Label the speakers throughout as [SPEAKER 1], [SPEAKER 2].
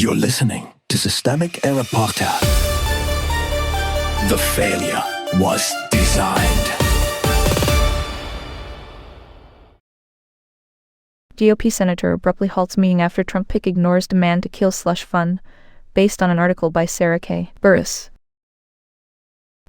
[SPEAKER 1] You're listening to Systemic Error Podcast. The failure was designed.
[SPEAKER 2] GOP senator abruptly halts meeting after Trump pick ignores demand to kill Slush fund, based on an article by Sarah K. Burris.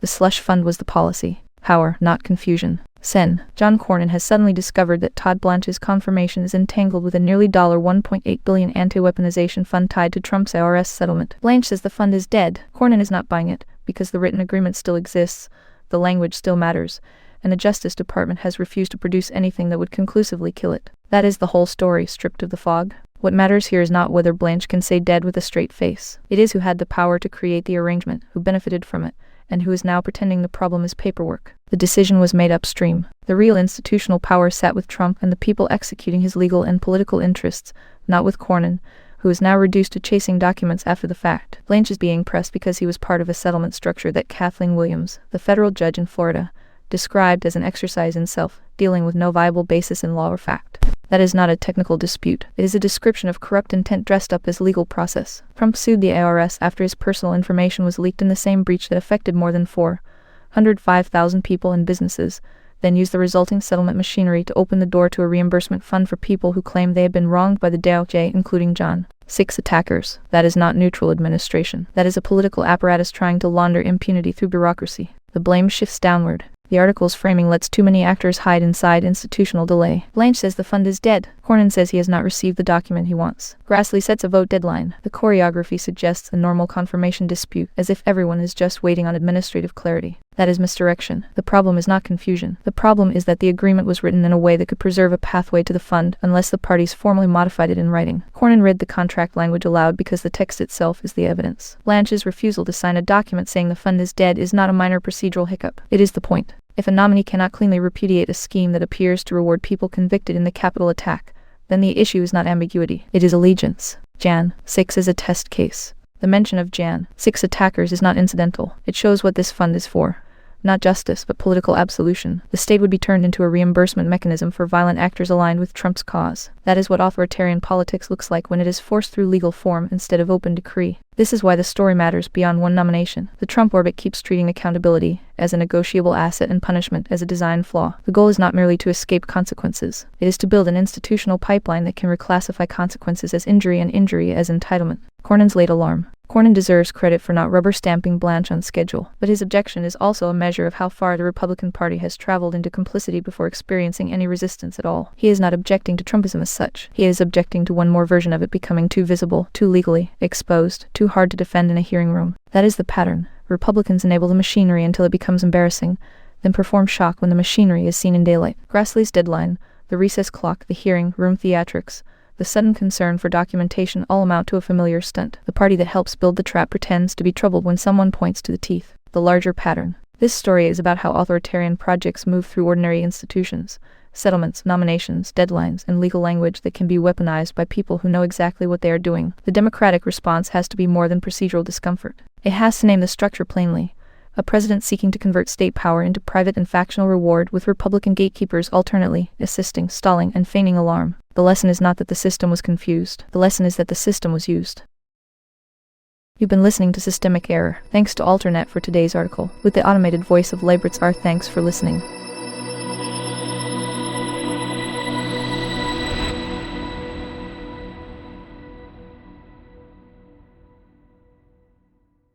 [SPEAKER 2] The Slush fund was the policy. Power, not confusion. Sen. John Cornyn has suddenly discovered that Todd Blanche's confirmation is entangled with a nearly $1.8 billion anti-weaponization fund tied to Trump's IRS settlement. Blanche says the fund is dead. Cornyn is not buying it, because the written agreement still exists, the language still matters, and the Justice Department has refused to produce anything that would conclusively kill it. That is the whole story, stripped of the fog. What matters here is not whether Blanche can say dead with a straight face. It is who had the power to create the arrangement, who benefited from it, and who is now pretending the problem is paperwork. The decision was made upstream. The real institutional power sat with Trump and the people executing his legal and political interests, not with Cornyn, who is now reduced to chasing documents after the fact. Blanche is being pressed because he was part of a settlement structure that Kathleen Williams, the federal judge in Florida, described as an exercise in self-dealing with no viable basis in law or fact. That is not a technical dispute. It is a description of corrupt intent dressed up as legal process. Trump sued the IRS after his personal information was leaked in the same breach that affected more than 405,000 people and businesses, then used the resulting settlement machinery to open the door to a reimbursement fund for people who claimed they had been wronged by the DOJ, including John. 6 attackers. That is not neutral administration. That is a political apparatus trying to launder impunity through bureaucracy. The blame shifts downward. The article's framing lets too many actors hide inside institutional delay. Blanche says the fund is dead. Cornyn says he has not received the document he wants. Grassley sets a vote deadline. The choreography suggests a normal confirmation dispute, as if everyone is just waiting on administrative clarity. That is misdirection. The problem is not confusion. The problem is that the agreement was written in a way that could preserve a pathway to the fund unless the parties formally modified it in writing. Cornyn read the contract language aloud because the text itself is the evidence. Blanche's refusal to sign a document saying the fund is dead is not a minor procedural hiccup. It is the point. If a nominee cannot cleanly repudiate a scheme that appears to reward people convicted in the Capitol attack, then the issue is not ambiguity. It is allegiance. Jan. 6 is a test case. The mention of Jan. 6 attackers is not incidental. It shows what this fund is for. Not justice, but political absolution. The state would be turned into a reimbursement mechanism for violent actors aligned with Trump's cause. That is what authoritarian politics looks like when it is forced through legal form instead of open decree. This is why the story matters beyond one nomination. The Trump orbit keeps treating accountability as a negotiable asset and punishment as a design flaw. The goal is not merely to escape consequences. It is to build an institutional pipeline that can reclassify consequences as injury and injury as entitlement. Cornyn's late alarm. Cornyn deserves credit for not rubber-stamping Blanche on schedule, but his objection is also a measure of how far the Republican Party has traveled into complicity before experiencing any resistance at all. He is not objecting to Trumpism as such. He is objecting to one more version of it becoming too visible, too legally exposed, too hard to defend in a hearing room. That is the pattern. Republicans enable the machinery until it becomes embarrassing, then perform shock when the machinery is seen in daylight. Grassley's deadline, the recess clock, the hearing room theatrics, the sudden concern for documentation all amount to a familiar stunt. The party that helps build the trap pretends to be troubled when someone points to the teeth. The larger pattern. This story is about how authoritarian projects move through ordinary institutions, settlements, nominations, deadlines, and legal language that can be weaponized by people who know exactly what they are doing. The democratic response has to be more than procedural discomfort. It has to name the structure plainly. A president seeking to convert state power into private and factional reward, with Republican gatekeepers alternately assisting, stalling, and feigning alarm. The lesson is not that the system was confused. The lesson is that the system was used. You've been listening to Systemic Error. Thanks to Alternet for today's article. With the automated voice of Labritz R. Thanks for listening.